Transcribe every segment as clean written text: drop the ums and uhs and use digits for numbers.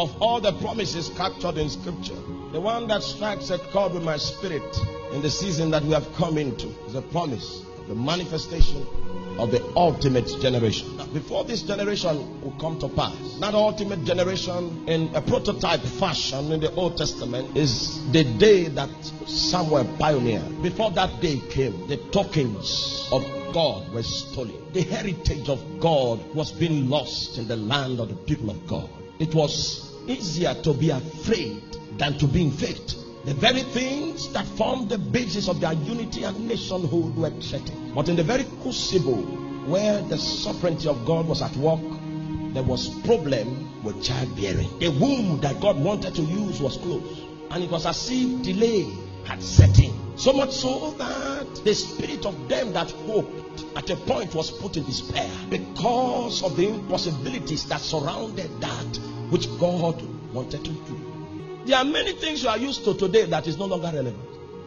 of all the promises captured in Scripture, the one that strikes a chord with my spirit in the season that we have come into is a promise of the manifestation of the ultimate generation. Now, before this generation will come to pass, that ultimate generation in a prototype fashion in the Old Testament is the day that Samuel pioneered. Before that day came, the tokens of God were stolen. The heritage of God was being lost in the land of the people of God. It was easier to be afraid than to be in faith. The very things that formed the basis of their unity and nationhood were threatened. But in the very crucible where the sovereignty of God was at work, there was problem with childbearing. The womb that God wanted to use was closed, and it was as if delay had set in. So much so that the spirit of them that hoped at a point was put in despair because of the impossibilities that surrounded that which God wanted to do. There are many things you are used to today that is no longer relevant.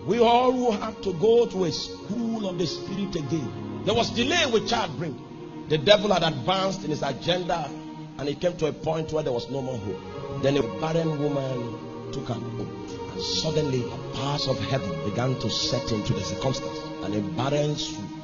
We all will have to go to a school of the spirit again. There was delay with childbearing. The devil had advanced in his agenda, and it came to a point where there was no more hope. Then a barren woman took an oath, and suddenly the powers of heaven began to set into the circumstance, and a barren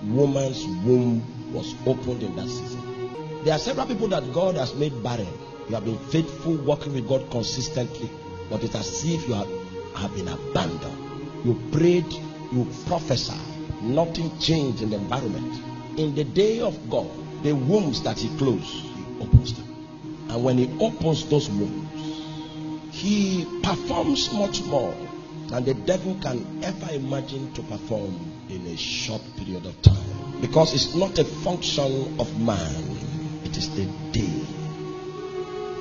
woman's womb was opened in that season. There are several people that God has made barren. You have been faithful, working with God consistently, but it's as if you have been abandoned. You prayed, you prophesied, nothing changed in the environment. In the day of God, the wombs that He closed, He opens them. And when He opens those wombs, He performs much more than the devil can ever imagine to perform in a short period of time. Because it's not a function of man, it is the day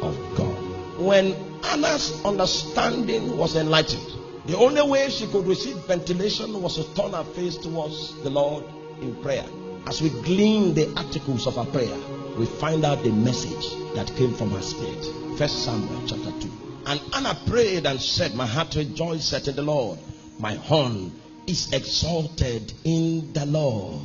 of God. When Anna's understanding was enlightened, the only way she could receive ventilation was to turn her face towards the Lord in prayer. As we glean the articles of her prayer, we find out the message that came from her spirit. 1 Samuel chapter 2. And Anna prayed and said, my heart rejoiceth in the Lord. My horn is exalted in the Lord.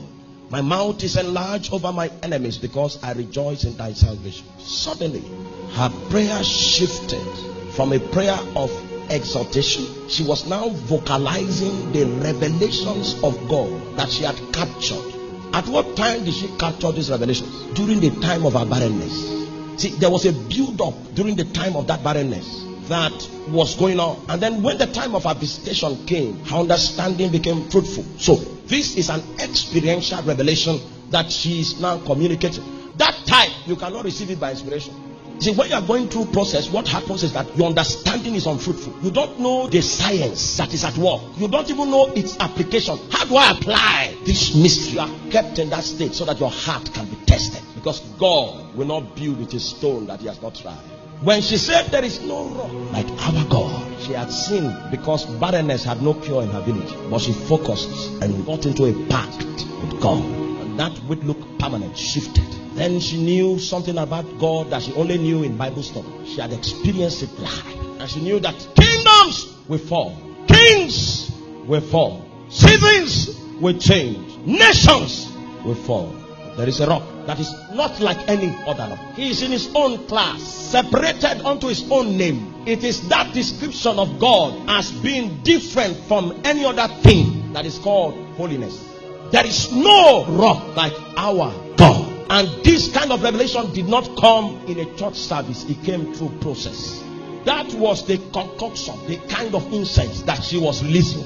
My mouth is enlarged over my enemies, because I rejoice in thy salvation. Suddenly, her prayer shifted from a prayer of exaltation. She was now vocalizing the revelations of God that she had captured. At what time did she capture these revelations? During the time of her barrenness. See, there was a build-up during the time of that barrenness that was going on. And then when the time of her visitation came, her understanding became fruitful. So this is an experiential revelation that she is now communicating. That type, you cannot receive it by inspiration. See, when you are going through process, what happens is that your understanding is unfruitful. You don't know the science that is at work. You don't even know its application. How do I apply this mystery? You are kept in that state so that your heart can be tested. Because God will not build with a stone that He has not tried. When she said there is no rock like our God, she had sinned because barrenness had no cure in her village. But she focused and got into a pact with God. And that which looked permanent shifted. Then she knew something about God that she only knew in Bible study. She had experienced it live. And she knew that kingdoms will fall. Kings will fall. Seasons will change. Nations will fall. There is a rock that is not like any other rock. He is in his own class, separated unto his own name. It is that description of God as being different from any other thing that is called holiness. There is no rock like our God. And this kind of revelation did not come in a church service. It came through process. That was the concoction, the kind of incense that she was releasing.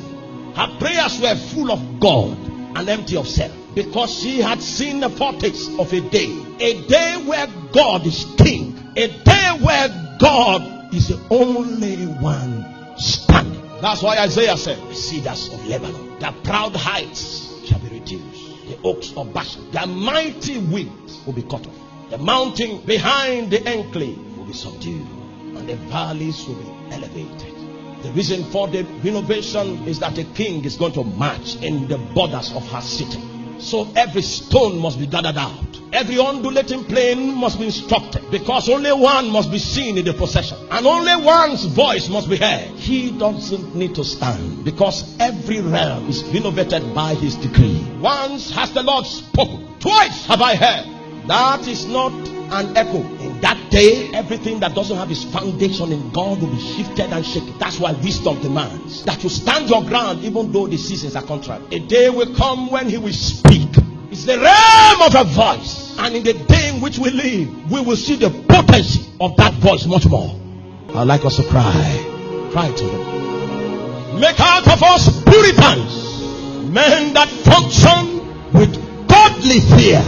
Her prayers were full of God and empty of self. Because she had seen the foretaste of a day where God is king, a day where God is the only one standing. That's why Isaiah said, the cedars of Lebanon, the proud heights shall be reduced, the oaks of Bashan, the mighty winds will be cut off, the mountain behind the enclave will be subdued, and the valleys will be elevated. The reason for the renovation is that the king is going to march in the borders of her city. So every stone must be gathered out. Every undulating plain must be instructed. Because only one must be seen in the procession. And only one's voice must be heard. He doesn't need to stand. Because every realm is renovated by his decree. Once has the Lord spoken. Twice have I heard. That is not an echo in In that day, everything that doesn't have its foundation in God will be shifted and shaken. That's why wisdom demands that you stand your ground even though the seasons are contrary. A day will come when he will speak. It's the realm of a voice. And in the day in which we live, we will see the potency of that voice much more. I'd like us to cry. Cry to him. Make out of us Puritans, men that function with godly fear.